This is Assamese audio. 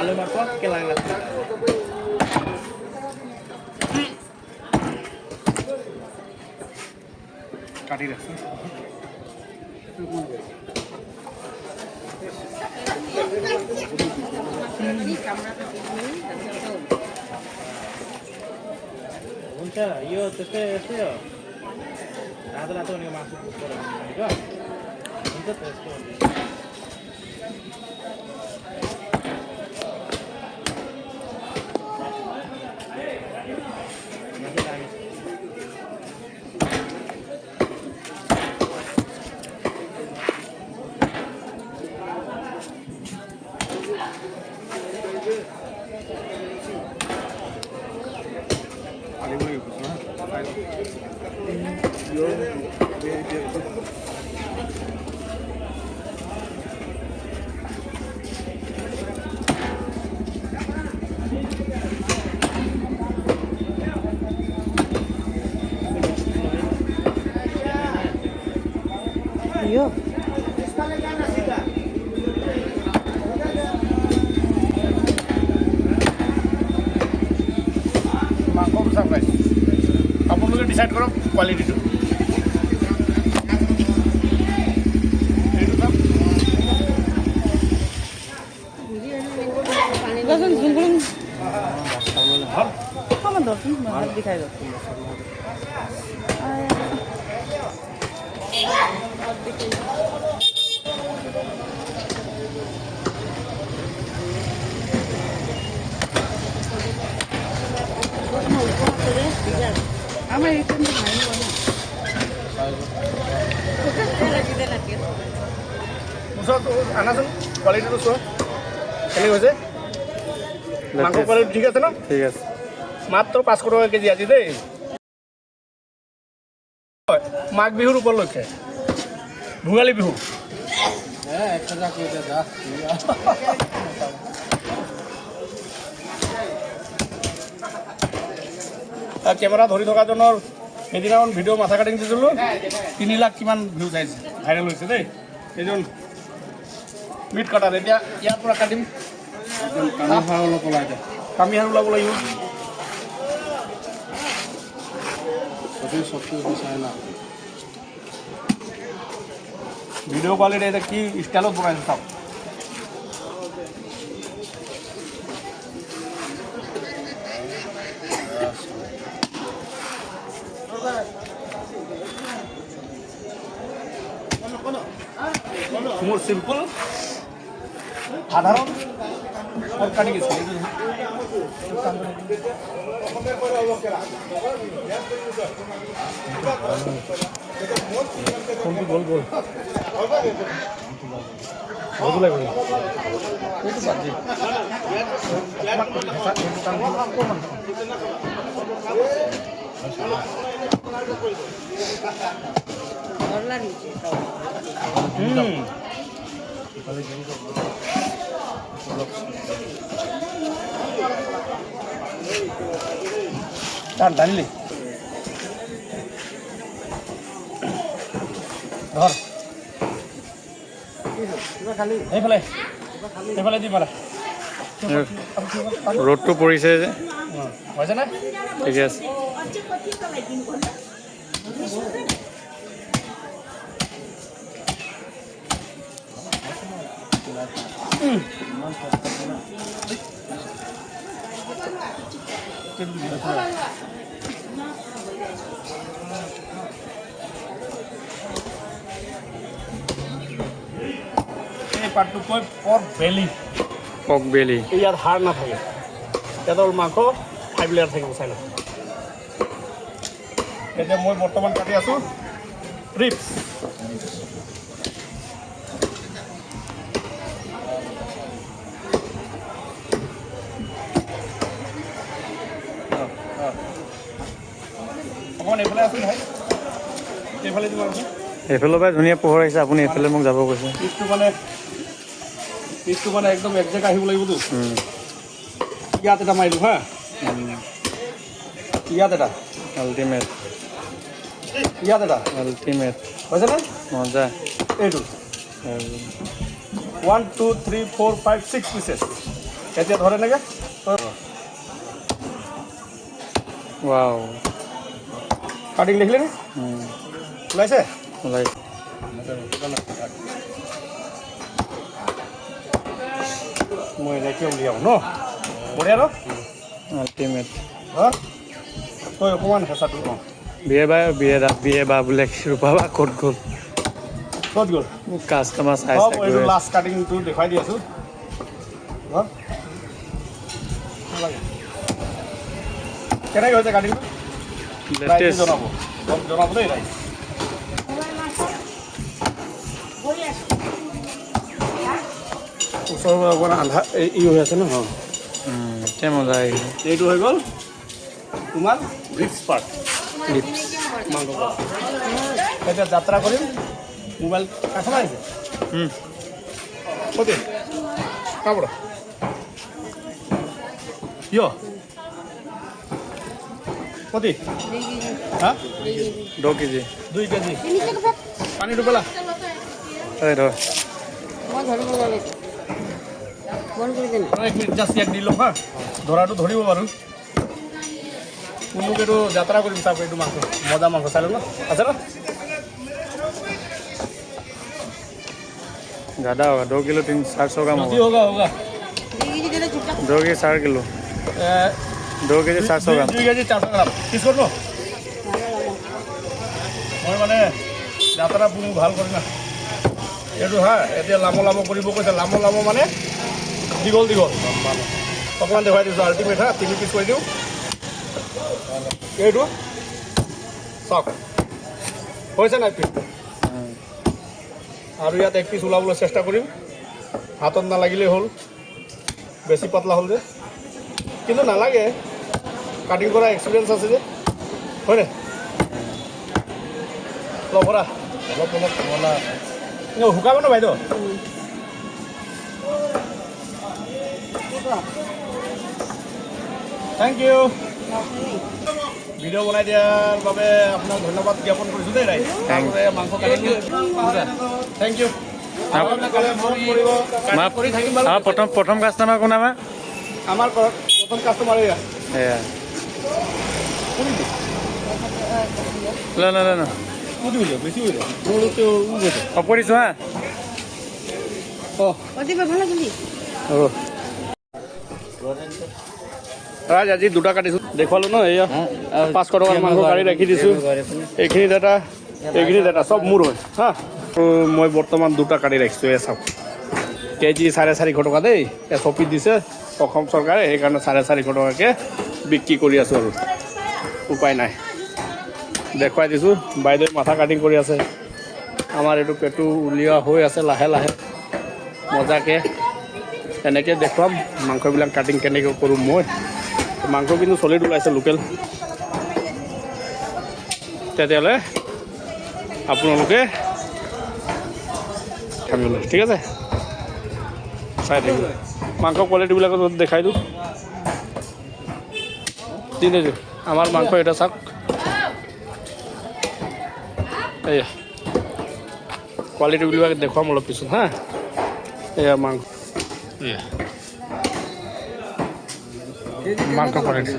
आलु मार्फत केलां लासै काटी राख्छु हुन्छ यो त्यस्तै यस्तै हो रातो रातो भनेको मासु भनेको हुन्छ त्यस्तो यो মাংসটো চাপ্লাই আপোনালোকে ডিচাইড কৰক কোৱালিটিটো लसन झुङगुङ कमा धर्छु म हात देखाइ दो आमा एकछिन खानु আনাচোন কোৱালিটিটো চোৱা কেনেকৈ হৈছে মাংস কোৱালিটি ঠিক আছে ন ঠিক আছে মাত্ৰ 500 টকা কেজি আজি দেই মাঘ বিহুৰ উপলক্ষে ভোগালী বিহু কেমেৰা ধৰি থকাজনৰ সেইদিনাখন ভিডিঅ' মাথা কাটিং দিছিলোঁ 3 লাখ কিমান ভিউজ আহিছে ভাইৰেল হৈছে দেই এইজন মিট কাটাৰ এতিয়া ইয়াৰ পৰা কাটিম কামি হাড় ওলাব লাগিব ভিডিঅ' কোৱালিটি এতিয়া কি ষ্টাইলত বনাইছে চাওক মোৰ চিম্পল সাধাৰণ তৰকাৰী গেছে কোনটো গ'ল গ'ল বহুত লাগিব এইটো বাজি টানলি ধর এইফালে এইফালে দি মাৰা ৰ'দটো পৰিছে যে হৈছে নে ঠিকে আছে এই পাৰ্টটো কৈ পৰ্ক বেলি ইয়াত হাড় নাথাকে ইয়াত মাংস 5 লেয়াৰ থাকিব চাই লওক এতিয়া মই বৰ্তমান কাটি আছোঁ ৰিপছ অকণমান এইফালে আছোঁ ভাই এইফালে দিব আছোঁ এইফালৰ পৰা ধুনীয়া পোহৰ আহিছে আপুনি এইফালে মোক যাব কৈছে পিচটো মানে একদম একজেক্ট আহিব লাগিবতো ইয়াত এটা মাৰিলোঁ হা ইয়াত এটা আল্টিমেট ইয়াত এটা আল্টিমেট হৈছেনে মজা এইটো 1 2 3 4 5 6 পিচেছ এতিয়া ধৰে নেকি ৱাও কাটিং দেখিলে নে ওলাইছে ওলাইছে মই এনেকৈ উলিয়াওঁ ন বঢ়িয়া ন আল্টিমেট হা তই অকণমান হেঁচাটো অঁ বিয়ে বা বোলে ৰূপা বা ক'ত গ'ল ক'ত গ'ল মোক কাষ্টমাৰ চাই হ'ব চাই এইটো গৈ আছে। লাষ্ট কাটিংটো দেখুৱাই দি আছোঁ কেনেকৈ হৈছে কাটিংটো লেটেষ্ট জনাব জনাব দেই ৰাইজ ওচৰৰ পৰা অকণমান আন্ধা ই হৈ আছে ন এতিয়া মজা আহিছে এইটো হৈ গ'ল তোমাৰ ৰিক্স পাৰ্ট লিপছ মাংস এতিয়া যাত্ৰা কৰিম মোবাইল কাষ্টমাৰ আহিছে ক'তে কাৰ পৰা কিয় ক'তে হা 2 কেজি 2 কেজি পানীটো পেলা এই ধৰ মই ধৰিব গ'লে বন্ধ কৰি দিম এক মিনিট জাষ্ট ইয়াক দি লওঁ হা ধৰাটো ধৰিব বাৰু কোনোক এইটো যাত্ৰা কৰিম চাওক এইটো মাংস মজা মাংস চাই লওঁ ন আছে ন ज़्यादा होगा 2 किलो 400 ग्राम जी होगा होगा 2 केजी 4 किलो 2 केजी 400 ग्राम 2 কেজি 400 গ্ৰাম পিছ কৰিব মই মানে যাত্ৰা পুনি ভাল কৰি না এইটো হা এতিয়া লামো লামো কৰিব কৈছে লামো লামো মানে দীঘল দীঘল অকণমান দেখুৱাই দিছোঁ আল্টিমেট হা 3 পিচ কৰি দিওঁ এইটো চাওক হৈছে নাই পিচ আৰু ইয়াত 1 পিচ ওলাবলৈ চেষ্টা কৰিম হাতত নালাগিলেই হ'ল বেছি পাতলা হ'ল যে কিন্তু নালাগে কাটিং কৰা এক্সপিৰিয়েঞ্চ আছে যে হয়নে লগৰা অলপ অলপ কমলা শুকাব ন বাইদেউ থেংক ইউ ভিডিঅ' বনাই দিয়াৰ বাবে আপোনাক ধন্যবাদ জ্ঞাপন কৰিছোঁ দেই ৰাইজ তাৰপৰা মাংস কাটি থেংক ইউ কৰি থাকিম বাৰু প্ৰথম কাষ্টমাৰ কোন আমাৰ আমাৰ প্ৰথম কাষ্টমাৰ এয়া এয়া ল ল ল বেছি হৈ যায় অপৰিছোঁ হা অঁ অতি ভাল লাগিলি অঁ ৰাজ আজি 2টা কাটিছোঁ দেখুৱালোঁ ন এয়া 500 টকাৰ মাংস কাটি ৰাখি দিছোঁ এইখিনিত এটা চব মোৰ হয় হা মই বৰ্তমান 2টা কাটি ৰাখিছোঁ এয়া চাওক কেজি 450 টকা দেই SOP দিছে অসম চৰকাৰে সেইকাৰণে 450 টকাকৈ বিক্ৰী কৰি আছোঁ আৰু উপায় নাই দেখুৱাই দিছোঁ বাইদেৱে মাথা কাটিং কৰি আছে আমাৰ এইটো পেটু উলিওৱা হৈ আছে লাহে লাহে মজাকৈ এনেকৈ দেখুৱাম মাংসবিলাক কাটিং কেনেকৈ কৰোঁ মই মাংস কিন্তু চলিড ওলাইছে লোকেল তেতিয়াহ'লে আপোনালোকে খাবলৈ ঠিক আছে চাই থাকিব মাংস কোৱালিটিবিলাকত দেখাই দিওঁ দিছোঁ আমাৰ মাংস এটা চাওক এয়া কোৱালিটিবিলাক দেখুৱাম অলপ পিছত হা এয়া মাংস এয়া মাংস কোৱালিটি